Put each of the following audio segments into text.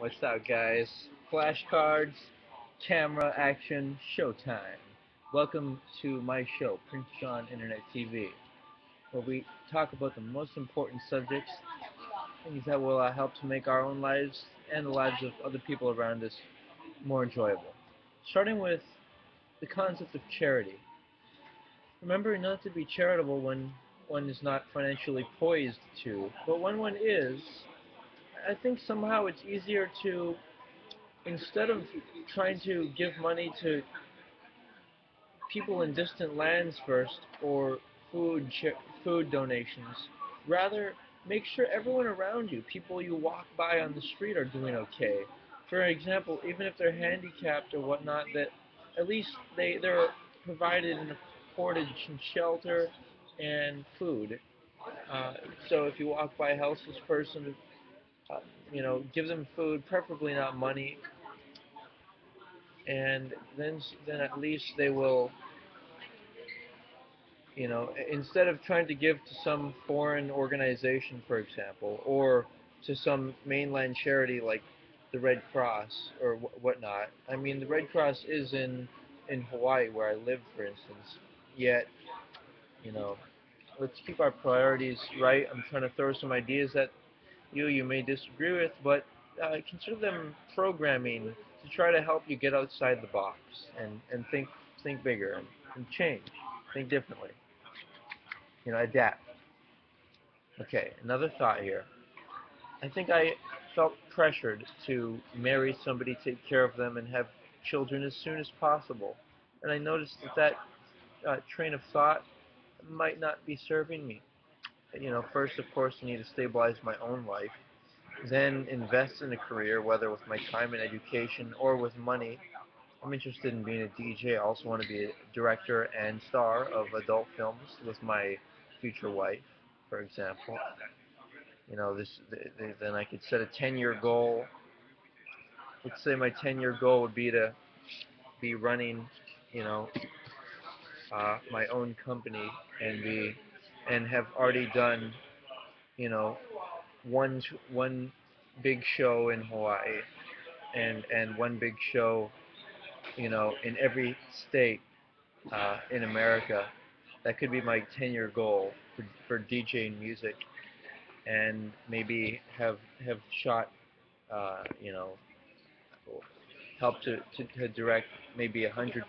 What's up, guys? Flashcards, camera action, showtime. Welcome to my show, Prince John Internet TV, where we talk about the most important subjects, things that will help to make our own lives and the lives of other people around us more enjoyable. Starting with the concept of charity. Remember not to be charitable when one is not financially poised to, but when one is, I think somehow it's easier to, instead of trying to give money to people in distant lands first or food donations, rather make sure everyone around you, people you walk by on the street, are doing okay. For example, even if they're handicapped or whatnot, that at least they're provided in afforded shelter and food. Uh, so if you walk by a houseless person, uh, give them food, preferably not money, and then at least they will, instead of trying to give to some foreign organization, for example, or to some mainland charity like the Red Cross or whatnot. I mean, the Red Cross is in Hawaii where I live, for instance. Yet, you know, let's keep our priorities right. I'm trying to throw some ideas at you may disagree with, but consider them programming to try to help you get outside the box and think bigger and change, think differently, adapt. Okay, another thought here. I think I felt pressured to marry somebody, take care of them, and have children as soon as possible, and I noticed that train of thought might not be serving me. First, of course, I need to stabilize my own life, then invest in a career, whether with my time and education or with money. I'm interested in being a DJ. I also want to be a director and star of adult films with my future wife, for example. Then I could set a 10-year goal. Let's say my 10-year goal would be to be running, you know, my own company and have already done, you know, one big show in Hawaii and one big show, in every state in America. That could be my 10-year goal for DJing music, and maybe have shot, you know, help to direct maybe 100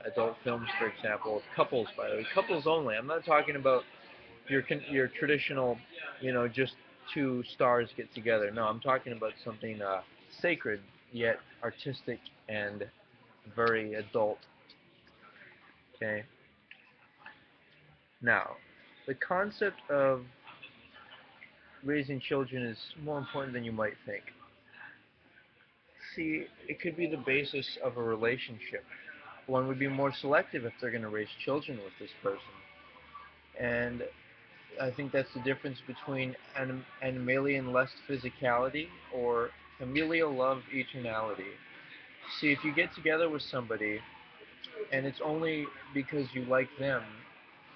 adult films, for example, couples, by the way, couples only. I'm not talking about your traditional, just two stars get together. No, I'm talking about something sacred yet artistic and very adult. Okay. Now, the concept of raising children is more important than you might think. See, it could be the basis of a relationship. One would be more selective if they're going to raise children with this person. And I think that's the difference between animalian lust physicality or familial love eternality. See, if you get together with somebody and it's only because you like them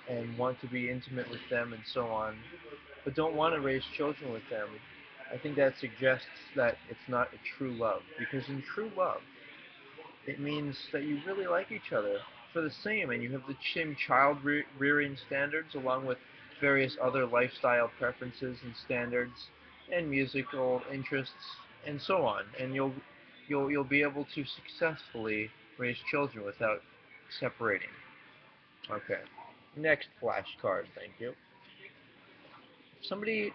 and want to be intimate with them and so on, but don't want to raise children with them, I think that suggests that it's not a true love. Because in true love, it means that you really like each other for the same, and you have the same child rearing standards along with various other lifestyle preferences and standards and musical interests and so on, and you'll be able to successfully raise children without separating. Okay. Next flashcard, thank you. If somebody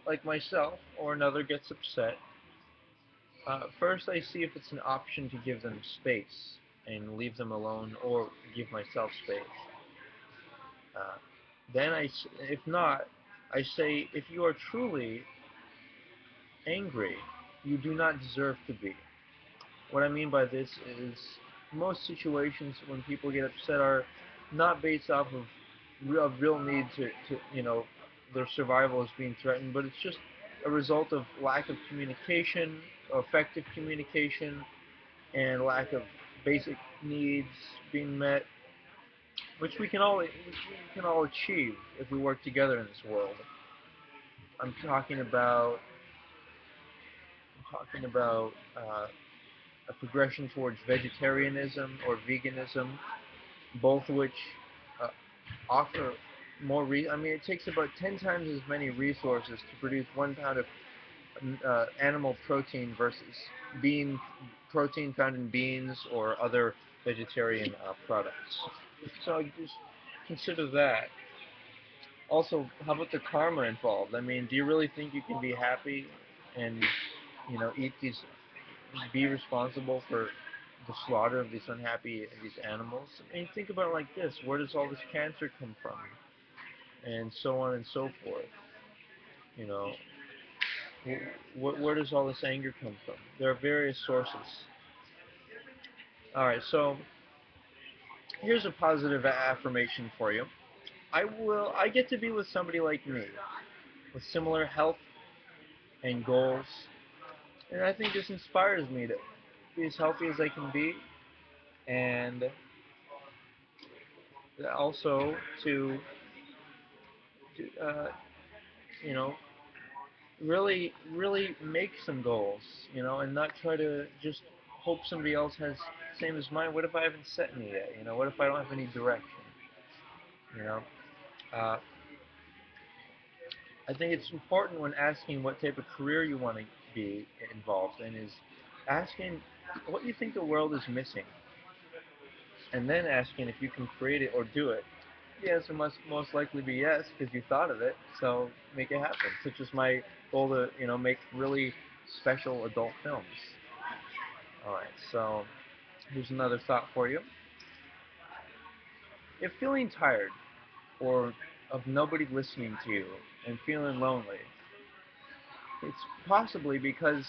like myself or another gets upset, first I see if it's an option to give them space and leave them alone, or give myself space. Uh, then if not, I say, if you are truly angry, you do not deserve to be. What I mean by this is most situations when people get upset are not based off of real need to their survival is being threatened, but it's just a result of lack of communication, effective communication, and lack of basic needs being met, which we can all achieve if we work together in this world. I'm talking about talking about a progression towards vegetarianism or veganism, both which uh, offer more. I mean, it takes about 10 times as many resources to produce 1 pound of animal protein versus bean protein found in beans or other vegetarian products. So just consider that. Also, how about the karma involved? I mean, do you really think you can be happy and eat these, be responsible for the slaughter of these unhappy these animals? I mean, think about it like this: where does all this cancer come from, and so on and so forth? You know, where does all this anger come from? There are various sources. All right, so here's a positive affirmation for you. I get to be with somebody like me, with similar health and goals, and I think this inspires me to be as healthy as I can be, and also to you know, really make some goals, and not try to just hope somebody else has the same as mine. What if I haven't set any yet? What if I don't have any direction? You know, uh, I think it's important when asking what type of career you want to be involved in is asking what you think the world is missing, and then asking if you can create it or do it. The answer must most likely be yes because you thought of it, so make it happen. Such as my goal to make really special adult films. All right, so here's another thought for you. If feeling tired or of nobody listening to you and feeling lonely, it's possibly because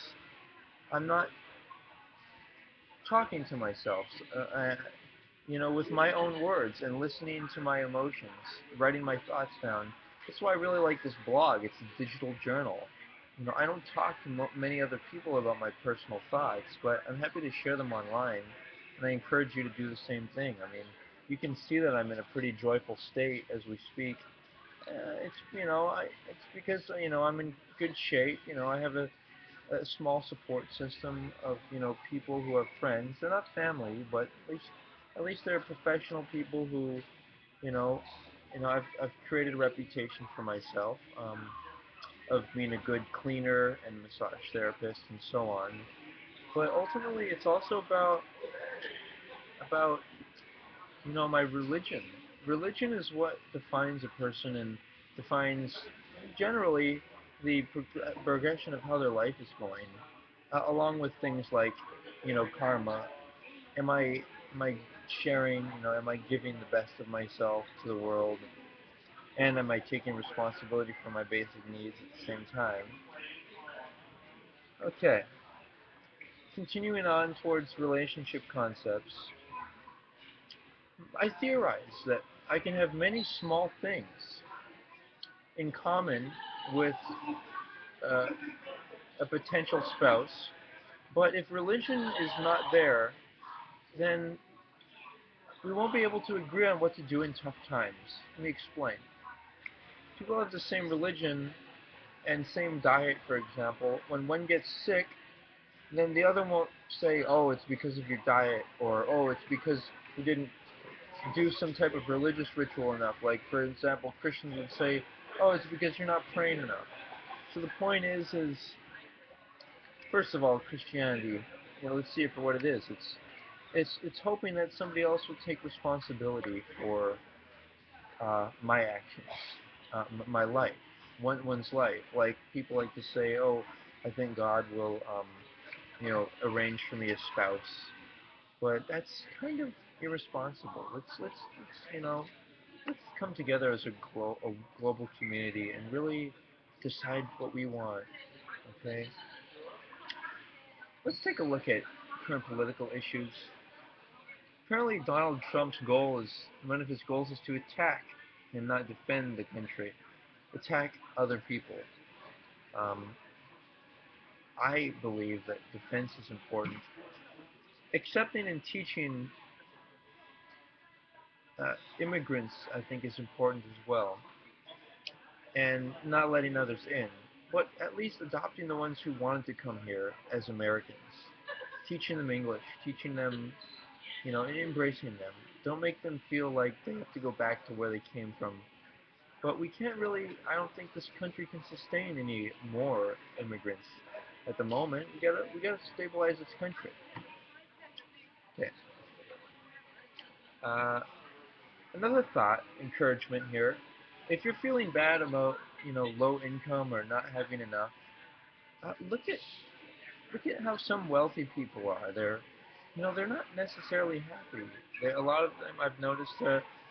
I'm not talking to myself, with my own words and listening to my emotions, writing my thoughts down. That's why I really like this blog. It's a digital journal. I don't talk to many other people about my personal thoughts, but I'm happy to share them online, and I encourage you to do the same thing. I mean, you can see that I'm in a pretty joyful state as we speak. It's because I'm in good shape. I have a small support system of people who are friends. They're not family, but at least they're professional people who you know I've created a reputation for myself of being a good cleaner and massage therapist and so on. But ultimately, it's also about my religion. Religion is what defines a person and defines generally the progression of how their life is going, along with things like karma. Am I sharing? Am I giving the best of myself to the world? And am I taking responsibility for my basic needs at the same time? Okay, continuing on towards relationship concepts, I theorize that I can have many small things in common with uh, a potential spouse, but if religion is not there, then we won't be able to agree on what to do in tough times. Let me explain. People have the same religion and same diet, for example. When one gets sick, then the other won't say, oh, it's because of your diet, or oh, it's because you didn't do some type of religious ritual enough. Like, for example, Christians would say, oh, it's because you're not praying enough. So the point is first of all, Christianity, let's see it for what it is. It's hoping that somebody else will take responsibility for my actions, my life, one's life. Like people like to say, oh, I think God will, arrange for me a spouse, but that's kind of irresponsible. Let's come together as a global community and really decide what we want. Okay, let's take a look at current political issues. Apparently, Donald Trump's one of his goals is to attack and not defend the country, attack other people. Um, I believe that defense is important. Accepting and teaching immigrants, I think, is important as well, and not letting others in. but at least adopting the ones who wanted to come here as Americans, teaching them English, teaching them, and embracing them. Don't make them feel like they have to go back to where they came from. But we can't really, I don't think this country can sustain any more immigrants at the moment. We gotta stabilize this country. Okay. Uh, Another thought, encouragement here. If you're feeling bad about, low income or not having enough, look at how some wealthy people are. They're not necessarily happy. A lot of them I've noticed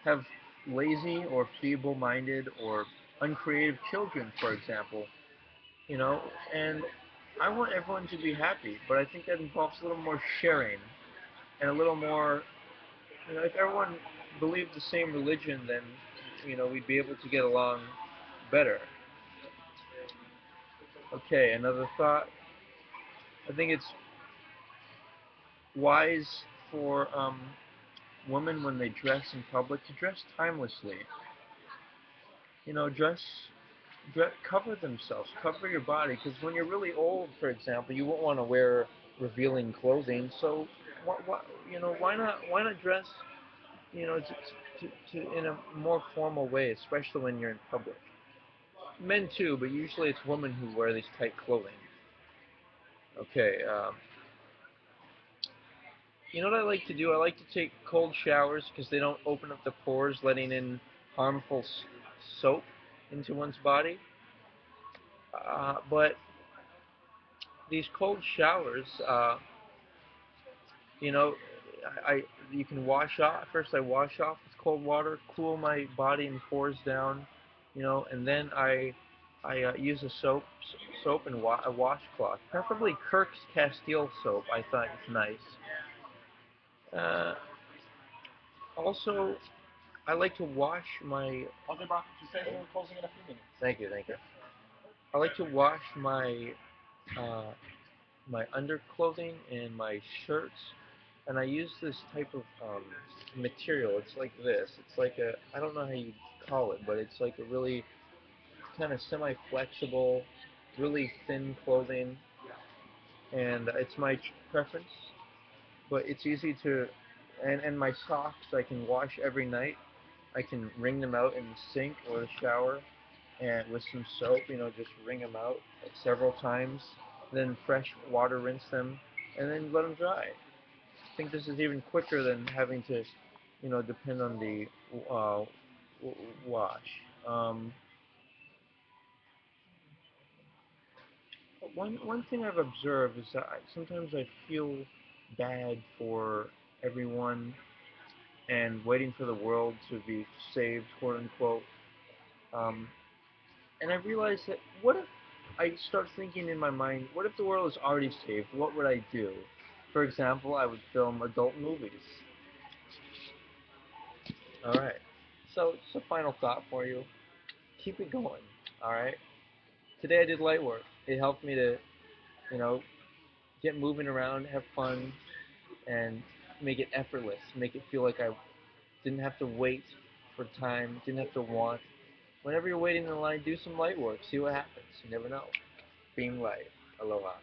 have lazy or feeble-minded or uncreative children, for example. You know, and I want everyone to be happy, but I think that involves a little more sharing and a little more. If everyone believed the same religion, then we'd be able to get along better. Okay, another thought. I think it's wise for women when they dress in public to dress timelessly. Cover themselves, cover your body, because when you're really old, for example, you won't want to wear revealing clothing. So, why not dress, in a more formal way, especially when you're in public. Men too, but usually it's women who wear these tight clothing. Okay, you know what I like to do? I like to take cold showers because they don't open up the pores, letting in harmful soap into one's body. But these cold showers, you know, I you can wash off. First, I wash off with cold water, cool my body and pores down, and then I use soap and a washcloth, preferably Kirk's Castile soap. I thought it's nice. Uh, Also, I like to wash my. Okay, bro. She said we're closing in a few minutes. Thank you, thank you. I like to wash uh, my underclothing and my shirts, and I use this type of material. It's like this. It's like I don't know how you call it, but it's like a really kind of semi-flexible, really thin clothing, and it's my preference. But it's easy to, and my socks I can wash every night. I can wring them out in the sink or the shower, and with some soap, just wring them out like several times. Then fresh water rinse them, and then let them dry. I think this is even quicker than having to, depend on the uh, wash. One thing I've observed is that sometimes I feel bad for everyone and waiting for the world to be saved, quote unquote. Um, and I realized that what if I start thinking in my mind, what if the world is already saved? What would I do? For example, I would film adult movies. All right. So, just a final thought for you. Keep it going. All right. Today I did light work. It helped me to, you know, get moving around, have fun, and make it effortless. Make it feel like I didn't have to wait for time, didn't have to want. Whenever you're waiting in line, do some light work. See what happens. You never know. Beam light. Aloha.